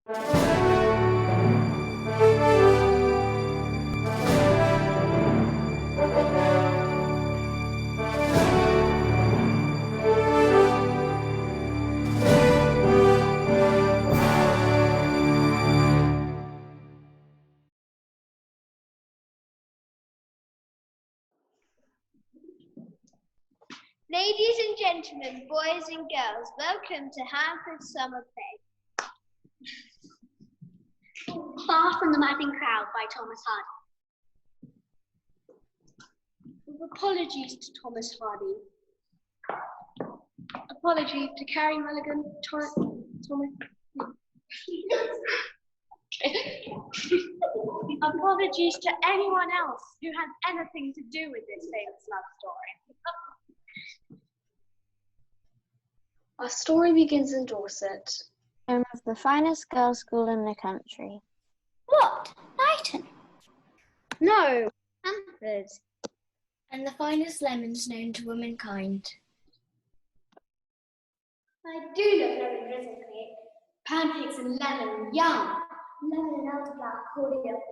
Ladies and gentlemen, boys and girls, welcome to Hanford Summer Play. Far from the Madding Crowd by Thomas Hardy. With apologies to Thomas Hardy. Apologies to Carrie Mulligan, Thomas. Apologies to anyone else who had anything to do with this famous love story. Our story begins in Dorset, home of the finest girls' school in the country. What? Knighton? No, Hanford. And the finest lemons known to womankind. I do love lemon drizzle cake. Pancakes and lemon, yum. Lemon and elderflower cordial.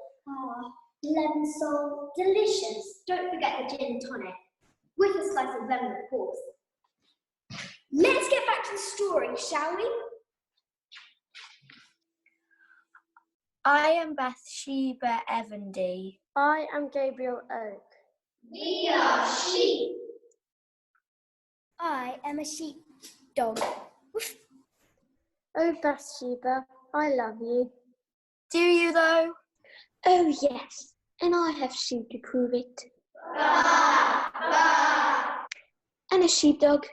Lemon salt, delicious. Don't forget the gin and tonic. With a slice of lemon, of course. Let's get back to the story, shall we? I am Bathsheba Evandy. I am Gabriel Oak. We are sheep. I am a sheepdog. Oh, Bathsheba, I love you. Do you though? Oh, yes, and I have sheep to prove it. Bah, bah. And a sheepdog.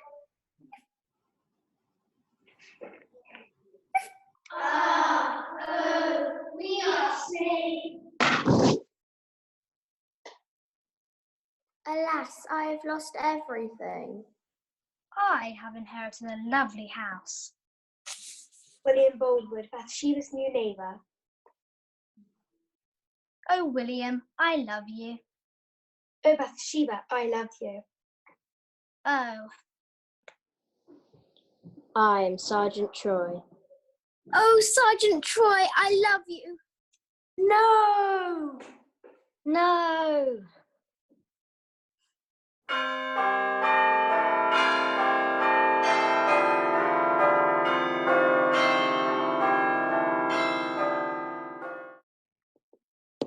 Oh, we are safe. Alas, I have lost everything. I have inherited a lovely house. William Boldwood, Bathsheba's new neighbour. Oh, William, I love you. Oh, Bathsheba, I love you. Oh. I am Sergeant Troy. Oh, Sergeant Troy, I love you. No! No!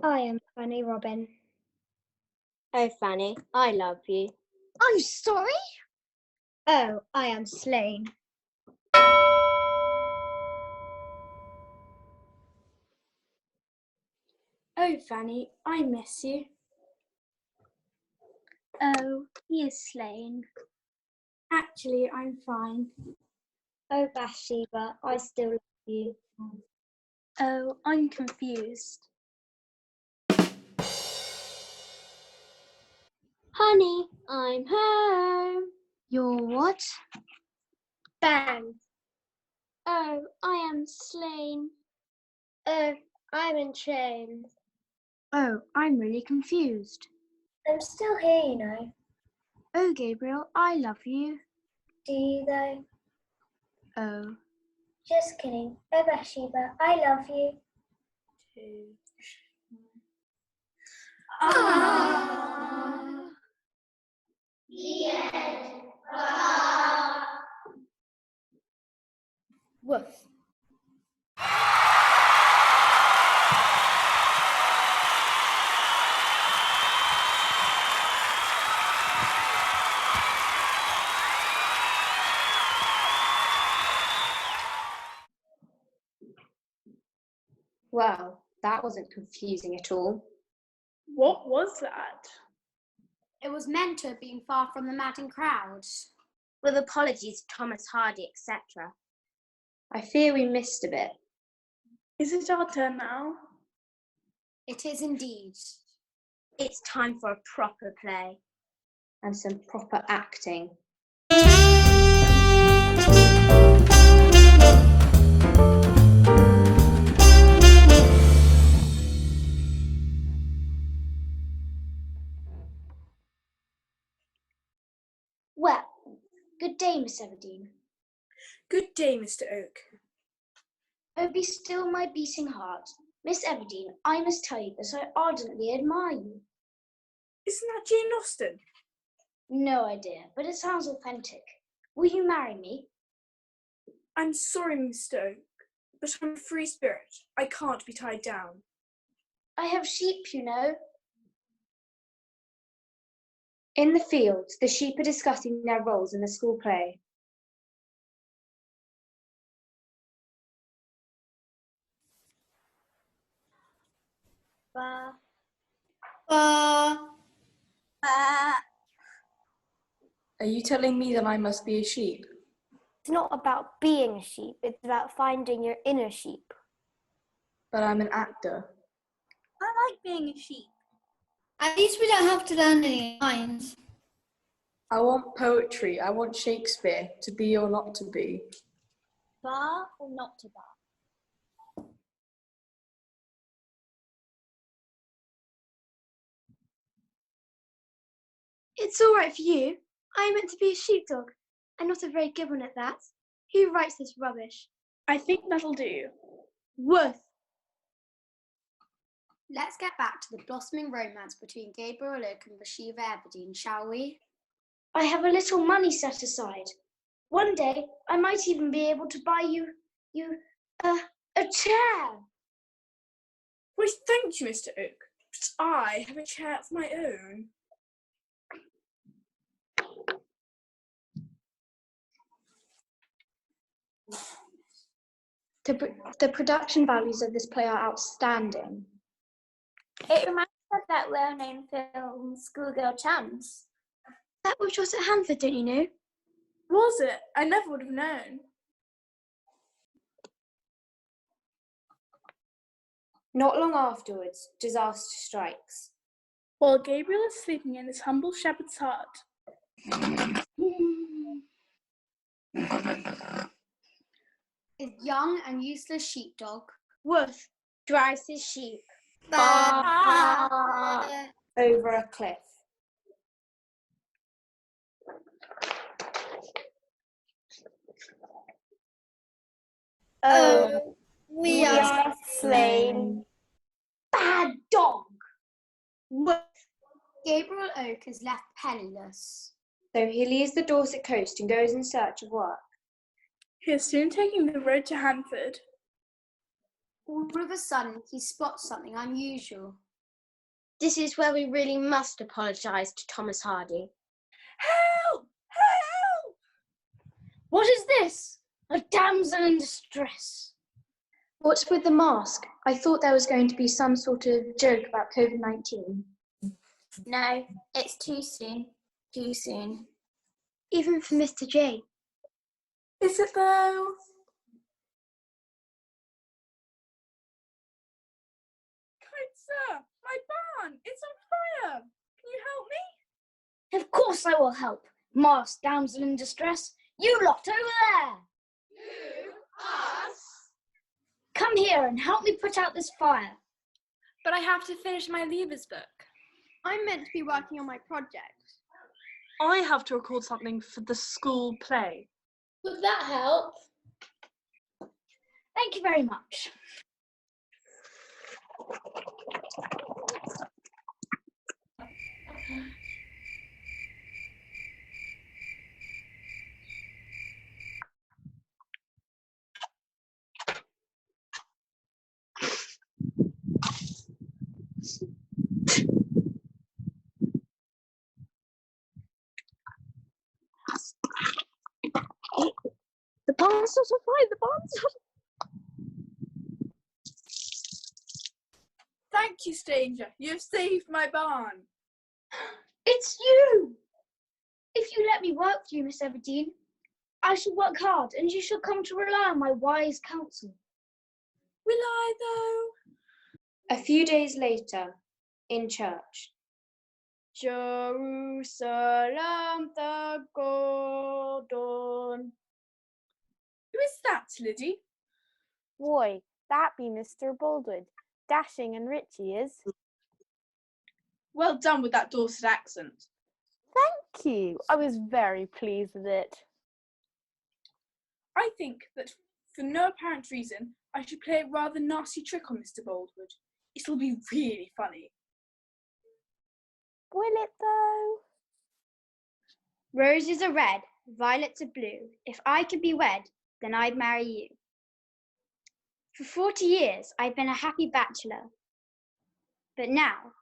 I am Fanny Robin. Oh, Fanny, I love you. I'm sorry? Oh, I am Slain. Oh, Fanny, I miss you. Oh, he is slain. Actually, I'm fine. Oh, Bathsheba, I still love you. Oh, I'm confused. Honey, I'm home. You're what? Bang. Oh, I am slain. Oh, I'm in chains. Oh, I'm really confused. I'm still here, you know. Oh, Gabriel, I love you. Do you though? Oh. Just kidding. Oh, Bathsheba, I love you. Too. Ah. The end. Ah. Woof. Well, that wasn't confusing at all. What was that? It was meant to have been far from the madding crowd. With apologies to Thomas Hardy, etc. I fear we missed a bit. Is it our turn now? It is indeed. It's time for a proper play. And some proper acting. Well, good day, Miss Everdeen. Good day, Mr. Oak. Oh, be still my beating heart. Miss Everdeen, I must tell you that I ardently admire you. Isn't that Jane Austen? No idea, but it sounds authentic. Will you marry me? I'm sorry, Mr. Oak, but I'm a free spirit. I can't be tied down. I have sheep, you know. In the field, the sheep are discussing their roles in the school play. Ba. Are you telling me that I must be a sheep? It's not about being a sheep, it's about finding your inner sheep. But I'm an actor. I like being a sheep. At least we don't have to learn any lines. I want poetry. I want Shakespeare, to be or not to be. Bar or not to bar? It's all right for you. I meant to be a sheepdog, and not a very good one at that. Who writes this rubbish? I think that'll do. Worth. Let's get back to the blossoming romance between Gabriel Oak and Bathsheba Everdeen, shall we? I have a little money set aside. One day, I might even be able to buy you a chair. Why, thank you, Mr. Oak, but I have a chair of my own. The production values of this play are outstanding. It reminds me of that well-known film, Schoolgirl Chums. That was shot at Hanford, don't you know? Was it? I never would have known. Not long afterwards, disaster strikes. While Gabriel is sleeping in his humble shepherd's hut, His young and useless sheepdog. Worth. Drives his sheep Ba. over a cliff. Oh, we are slain. Bad dog! Gabriel Oak is left penniless. So he leaves the Dorset coast and goes in search of work. he is soon taking the road to Hanford. All of a sudden, he spots something unusual. This is where we really must apologise to Thomas Hardy. Help! Help! What is this? A damsel in distress. What's with the mask? I thought there was going to be some sort of joke about COVID-19. No, it's too soon. Too soon. Even for Mr. J. Is it though? Kind sir, my barn, it's on fire. Can you help me? Of course I will help. Masked damsel in distress. You lot over there. You? Us? Come here and help me put out this fire. But I have to finish my Leavers book. I'm meant to be working on my project. I have to record something for the school play. Would that help? Thank you very much. The barn's not on fire, the barn's not. Thank you, stranger. You've saved my barn. It's you! If you let me work for you, Miss Everdeen, I shall work hard and you shall come to rely on my wise counsel. Will I, though? A few days later, in church. Jerusalem the golden. Who is that, Liddy? Why, that be Mr. Baldwin. Dashing and rich he is. Well done with that Dorset accent. Thank you. I was very pleased with it. I think that For no apparent reason, I should play a rather nasty trick on Mr. Boldwood. It'll be really funny. Will it though? Roses are red, violets are blue. If I could be wed, then I'd marry you. For 40 years, I've been a happy bachelor. But now,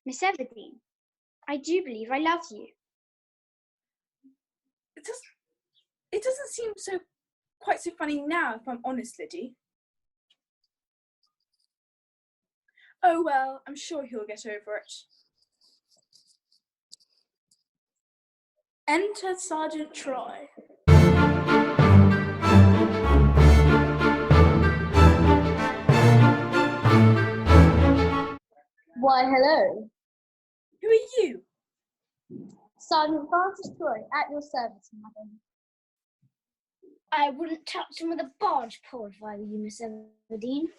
Miss Everdeen, I do believe I love you. It doesn't seem quite so funny now, if I'm honest, Liddy. Oh well, I'm sure he'll get over it. Enter Sergeant Troy. Why, hello. Who are you? Sergeant Francis Troy, at your service, madam. I wouldn't touch him with a barge pole if I were you, Miss Everdeen.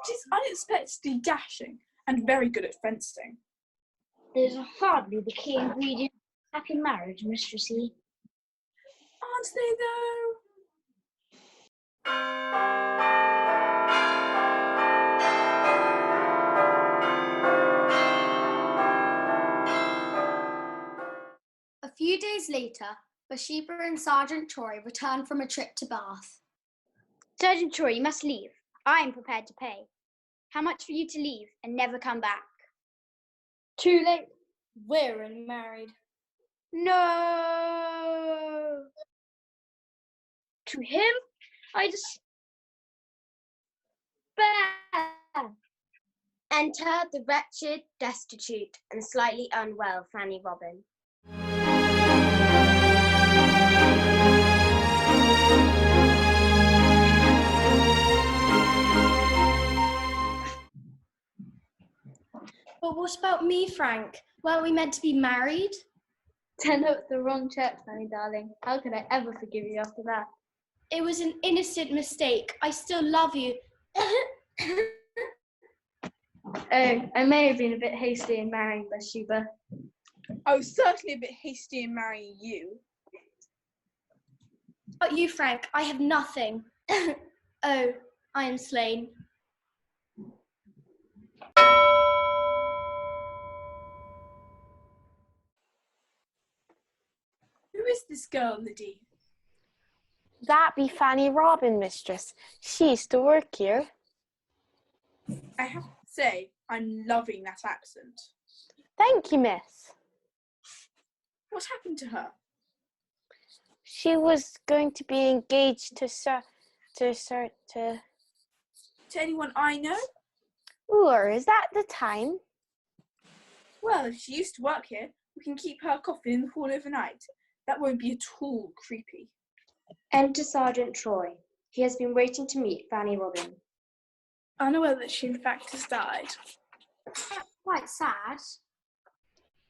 She's unexpectedly dashing and very good at fencing. Those are hardly the key ingredients of happy marriage, Mistressy. Aren't they though? A few days later, Bathsheba and Sergeant Troy returned from a trip to Bath. Sergeant Troy, you must leave. I am prepared to pay. How much for you to leave and never come back? Too late. We're married. No! To him, I despair. Enter the wretched, destitute, and slightly unwell Fanny Robin. But what about me, Frank? Weren't we meant to be married? Turn up the wrong church, Fanny, darling. How could I ever forgive you after that? It was an innocent mistake. I still love you. Oh, I may have been a bit hasty in marrying Bathsheba. I was certainly a bit hasty in marrying you. But you, Frank, I have nothing. Oh, I am slain. Who is this girl, Liddy? That be Fanny Robin, mistress. She used to work here. I have to say, I'm loving that accent. Thank you, miss. What happened to her? She was going to be engaged to To anyone I know? Or is that the time? Well, if she used to work here, we can keep her coffin in the hall overnight. That won't be at all creepy. Enter Sergeant Troy. He has been waiting to meet Fanny Robin. Unaware that she in fact has died. Quite sad.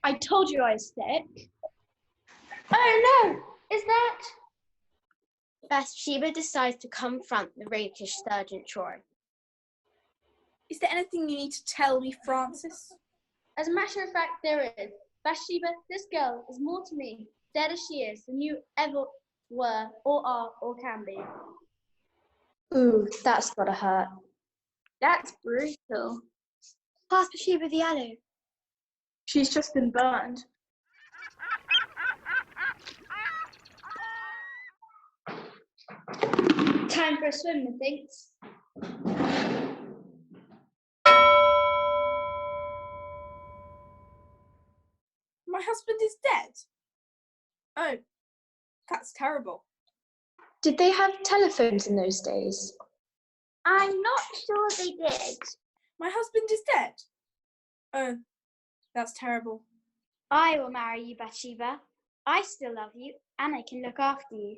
I told you I was sick. Oh no! Is that? Bathsheba decides to confront the rakish Sergeant Troy. Is there anything you need to tell me, Francis? As a matter of fact, there is. Bathsheba, this girl is more to me, dead as she is, than you ever were, or are, or can be. Ooh, that's gotta hurt. That's brutal. Pass Bathsheba the aloe. She's just been burned. Time for a swim, methinks. My husband is dead. Oh, that's terrible. Did they have telephones in those days? I'm not sure they did. My husband is dead. Oh, that's terrible. I will marry you, Bathsheba. I still love you, and I can look after you.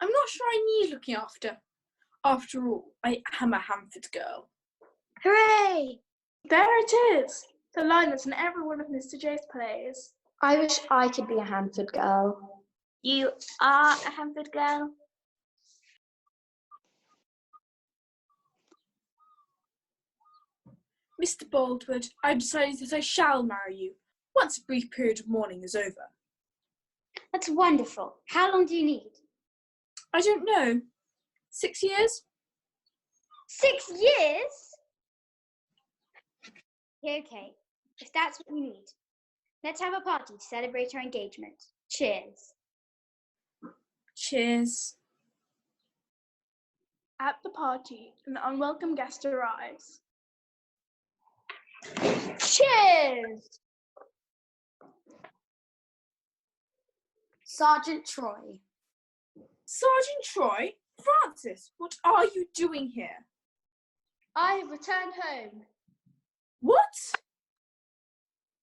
I'm not sure I need looking after. After all, I am a Hanford girl. Hooray! There it is. The line that's in every one of Mr. J's plays. I wish I could be a Hanford girl. You are a Hanford girl. Mr. Boldwood, I've decided that I shall marry you, once a brief period of mourning is over. That's wonderful. How long do you need? I don't know. 6 years? 6 years? Okay, if that's what you need. Let's have a party to celebrate our engagement. Cheers. Cheers. At the party, an unwelcome guest arrives. Cheers! Sergeant Troy. Sergeant Troy? Francis, what are you doing here? I have returned home. What?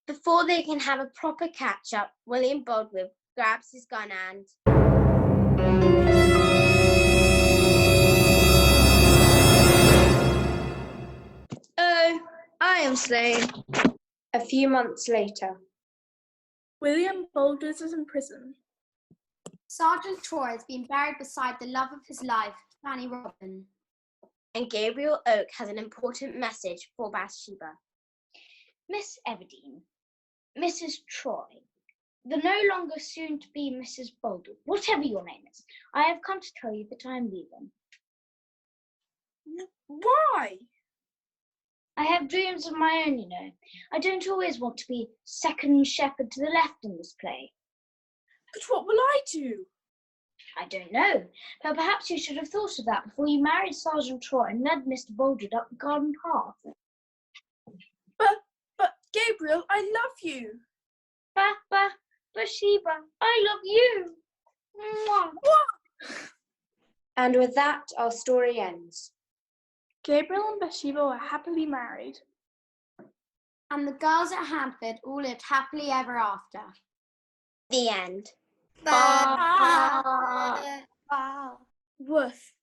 Before they can have a proper catch-up, William Baldwin grabs his gun and... Oh, I am slain. A few months later. William Boulders is in prison. Sergeant Troy has been buried beside the love of his life, Fanny Robin. And Gabriel Oak has an important message for Bathsheba. Miss Everdeen, Mrs. Troy, the no longer soon-to-be Mrs. Baldwin, whatever your name is, I have come to tell you that I am leaving. Why? I have dreams of my own, you know. I don't always want to be second shepherd to the left in this play. But what will I do? I don't know, but perhaps you should have thought of that before you married Sergeant Troy and led Mr. Baldwin up the garden path. But Gabriel, I love you. Bathsheba, I love you. Mwah. What? And with that, our story ends. Gabriel and Bathsheba were happily married. And the girls at Hanford all lived happily ever after. The end. Bye. Woof.